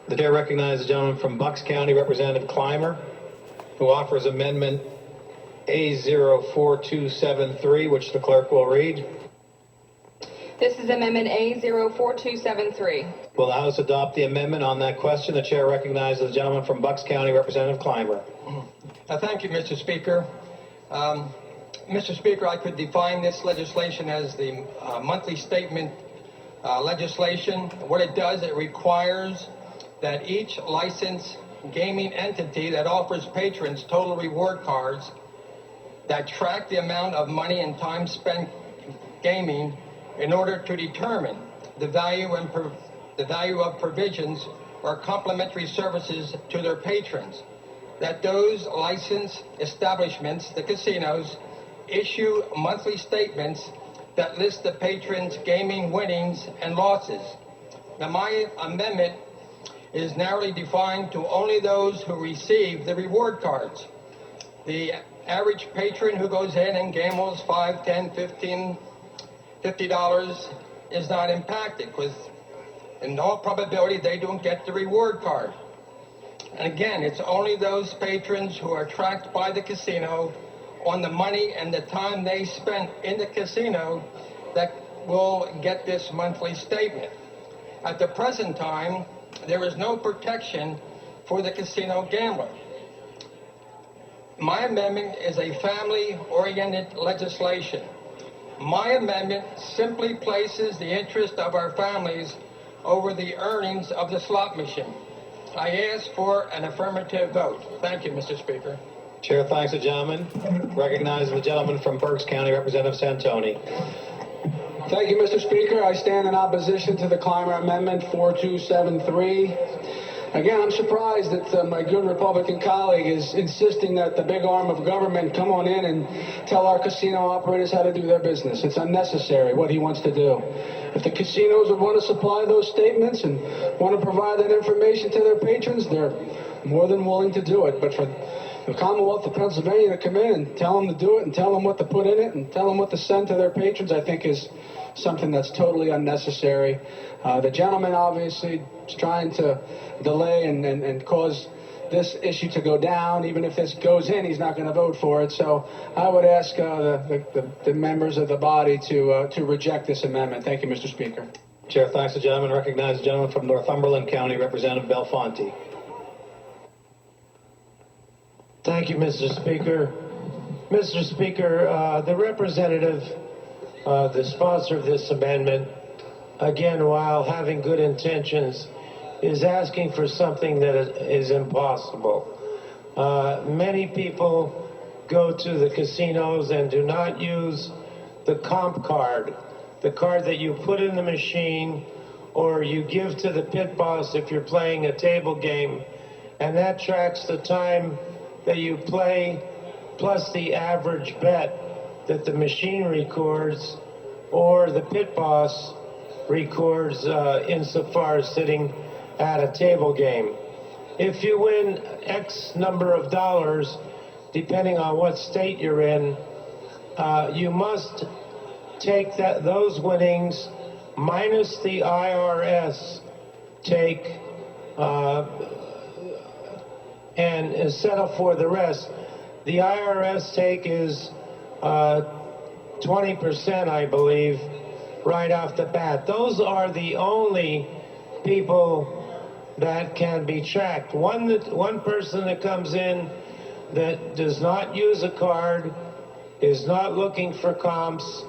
The chair recognizes the gentleman from Bucks County, Representative Clymer, who offers amendment A04273, which the clerk will read. This is Amendment A04273. Will the House adopt the amendment on that question? The chair recognizes the gentleman from Bucks County, Representative Clymer. Thank you, Mr. Speaker. Mr. Speaker, I could define this legislation as the monthly statement legislation. What it does, it requires that each licensed gaming entity that offers patrons total reward cards that track the amount of money and time spent gaming in order to determine the value of provisions or complimentary services to their patrons, that those licensed establishments, the casinos, issue monthly statements that list the patrons' gaming winnings and losses. Now, my amendment is narrowly defined to only those who receive the reward cards. The average patron who goes in and gambles $5, $10, $15, $50 is not impacted because in all probability they don't get the reward card. And again, it's only those patrons who are tracked by the casino on the money and the time they spent in the casino that will get this monthly statement. At the present time, there is no protection for the casino gambler. My amendment is a family-oriented legislation. My amendment simply places the interest of our families over the earnings of the slot machine. I ask for an affirmative vote. Thank you, Mr. Speaker. Chair thanks the gentleman. Recognizes the gentleman from Berks County, Representative Santoni. Thank you, Mr. Speaker. I stand in opposition to the Clymer Amendment 4273. Again, I'm surprised that my good Republican colleague is insisting that the big arm of government come on in and tell our casino operators how to do their business. It's unnecessary what he wants to do. If the casinos would want to supply those statements and want to provide that information to their patrons, they're more than willing to do it. But for the Commonwealth of Pennsylvania to come in and tell them to do it and tell them what to put in it and tell them what to send to their patrons, I think is something that's totally unnecessary. The gentleman obviously is trying to delay and cause this issue to go down. Even if this goes in, he's not going to vote for it. So I would ask the members of the body to reject this amendment. Thank you, Mr. Speaker. Chair thanks the gentleman. Recognizes the gentleman from Northumberland County, Representative Belfonte. Thank you, Mr. Speaker. Mr. Speaker, the representative, the sponsor of this amendment, again, while having good intentions, is asking for something that is impossible. Many people go to the casinos and do not use the comp card, the card that you put in the machine or you give to the pit boss if you're playing a table game, and that tracks the time that you play plus the average bet that the machine records or the pit boss records insofar as sitting at a table game. If you win X number of dollars, depending on what state you're in, you must take those winnings minus the IRS take and settle for the rest. The IRS take is 20%, I believe, right off the bat. Those are the only people that can be tracked. One person that comes in that does not use a card, is not looking for comps,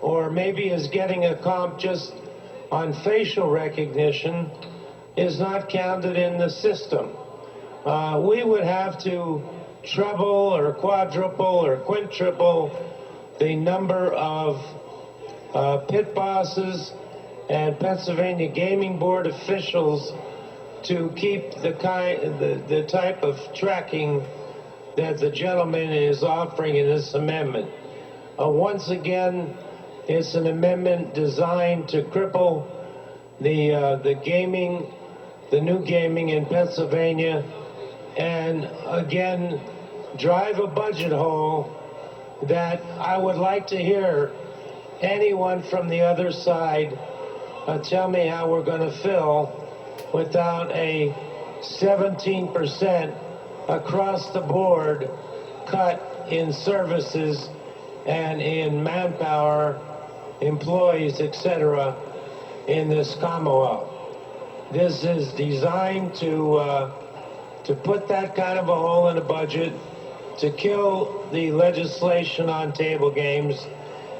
or maybe is getting a comp just on facial recognition, is not counted in the system. We would have to treble or quadruple or quintuple the number of pit bosses and Pennsylvania Gaming Board officials to keep the type of tracking that the gentleman is offering in this amendment. Once again, it's an amendment designed to cripple the gaming, the new gaming in Pennsylvania, and again, drive a budget hole that I would like to hear anyone from the other side tell me how we're going to fill, without a 17% across the board cut in services and in manpower, employees, etc., in this Commonwealth. This is designed to put that kind of a hole in the budget, to kill the legislation on table games,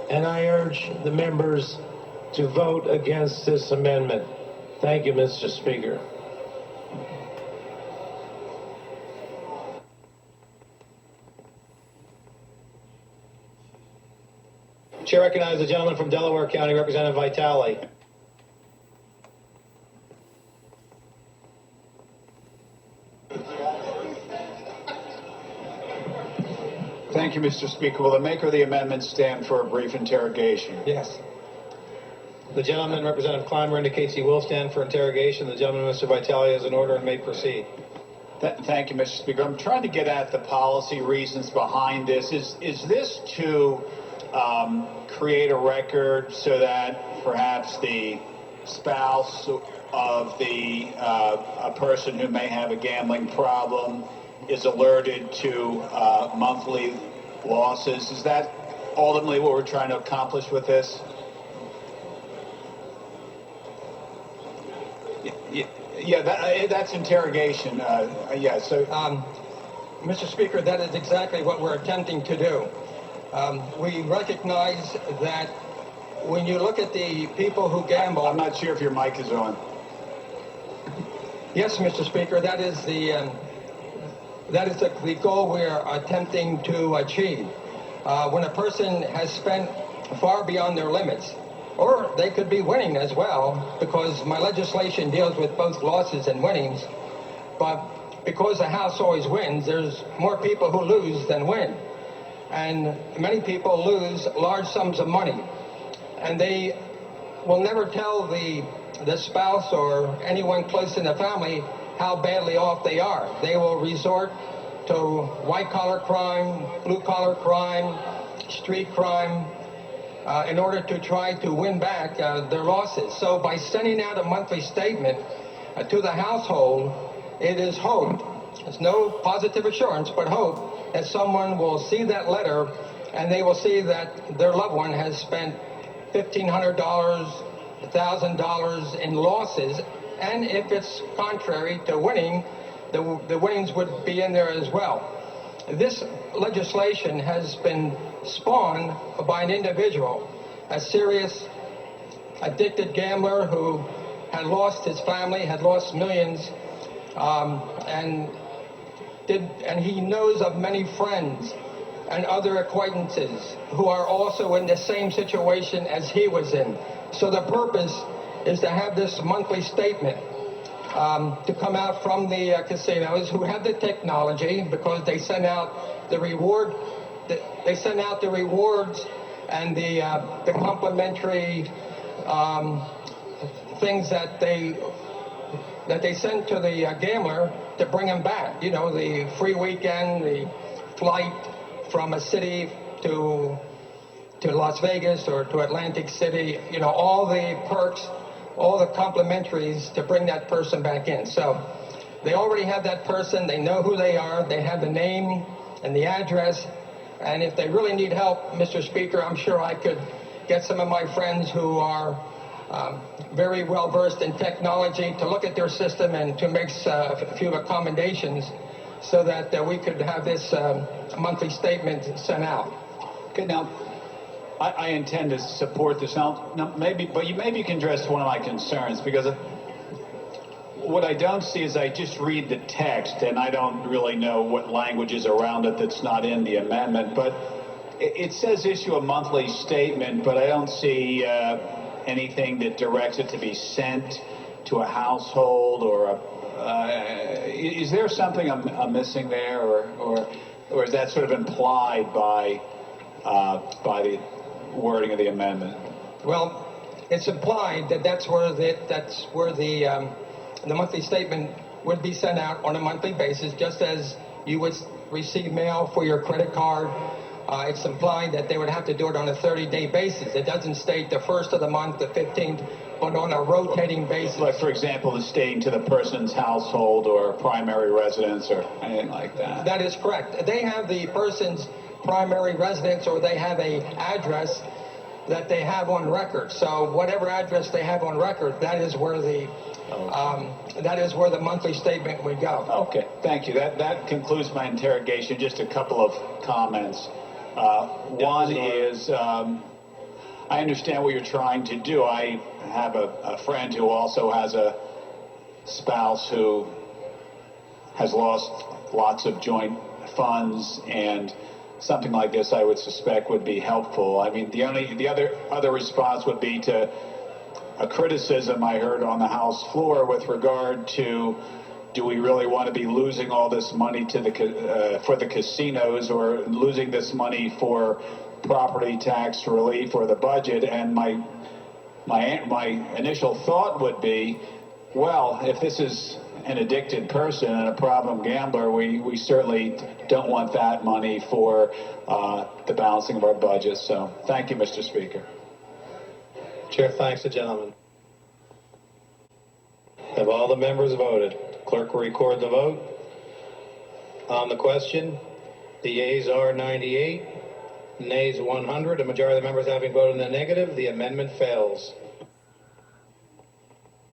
and I urge the members to vote against this amendment. Thank you, Mr. Speaker. Chair recognizes the gentleman from Delaware County, Representative Vitale. Thank you, Mr. Speaker. Will the maker of the amendment stand for a brief interrogation? Yes. The gentleman, Representative Clymer, indicates he will stand for interrogation. The gentleman, Mr. Vitale, has an order and may proceed. Thank you, Mr. Speaker. I'm trying to get at the policy reasons behind this. Is this to create a record so that perhaps the spouse of a person who may have a gambling problem is alerted to monthly losses? Is that ultimately what we're trying to accomplish with this? Yeah, that's interrogation. So, Mr. Speaker, that is exactly what we're attempting to do. We recognize that when you look at the people who gamble... I'm not sure if your mic is on. Yes, Mr. Speaker, that is the goal we're attempting to achieve. When a person has spent far beyond their limits, or they could be winning as well, because my legislation deals with both losses and winnings, but because the House always wins, there's more people who lose than win. And many people lose large sums of money, and they will never tell the spouse or anyone close in the family how badly off they are. They will resort to white-collar crime, blue-collar crime, street crime, in order to try to win back their losses. So by sending out a monthly statement to the household, it is hope. There's no positive assurance, but hope that someone will see that letter and they will see that their loved one has spent $1,500, $1,000 in losses, and if it's contrary to winning, the winnings would be in there as well. This legislation has been spawned by an individual, a serious addicted gambler who had lost his family, had lost millions, and he knows of many friends and other acquaintances who are also in the same situation as he was in. So the purpose is to have this monthly statement to come out from the casinos who have the technology, because they send out the rewards and the complimentary things that they send to the gambler to bring him back. You know, the free weekend, the flight from a city to Las Vegas or to Atlantic City, you know, all the perks, all the complimentaries to bring that person back in. So they already have that person. They know who they are. They have the name and the address. And if they really need help, Mr. Speaker, I'm sure I could get some of my friends who are very well versed in technology to look at their system and to make a few accommodations so that we could have this monthly statement sent out. Okay, now, I intend to support this. Now, maybe you can address one of my concerns, because what I don't see is I just read the text and I don't really know what language is around it that's not in the amendment. But it says issue a monthly statement, but I don't see anything that directs it to be sent to a household or is there something I'm missing there, or is that sort of implied by the wording of the amendment? Well, it's implied that that's where the monthly statement would be sent out on a monthly basis, just as you would receive mail for your credit card, it's implying that they would have to do it on a 30-day basis. It doesn't state the first of the month, the 15th, but on a rotating basis. Like, for example, the staying to the person's household or primary residence or anything like that. That is correct. They have the person's primary residence, or they have a address that they have on record. So whatever address they have on record, that is where the monthly statement would go. Okay, thank you. That concludes my interrogation. Just a couple of comments. One is, I understand what you're trying to do. I have a friend who also has a spouse who has lost lots of joint funds, and something like this I would suspect would be helpful. I mean, the other response would be to a criticism I heard on the House floor with regard to, do we really want to be losing all this money to for the casinos, or losing this money for property tax relief or the budget? And my initial thought would be, well, if this is an addicted person and a problem gambler, we certainly don't want that money for the balancing of our budget. So thank you, Mr. Speaker. Chair thanks the gentleman. Have all the members voted? Clerk will record the vote. On the question, the yeas are 98, nays 100. A majority of the members having voted in the negative, the amendment fails.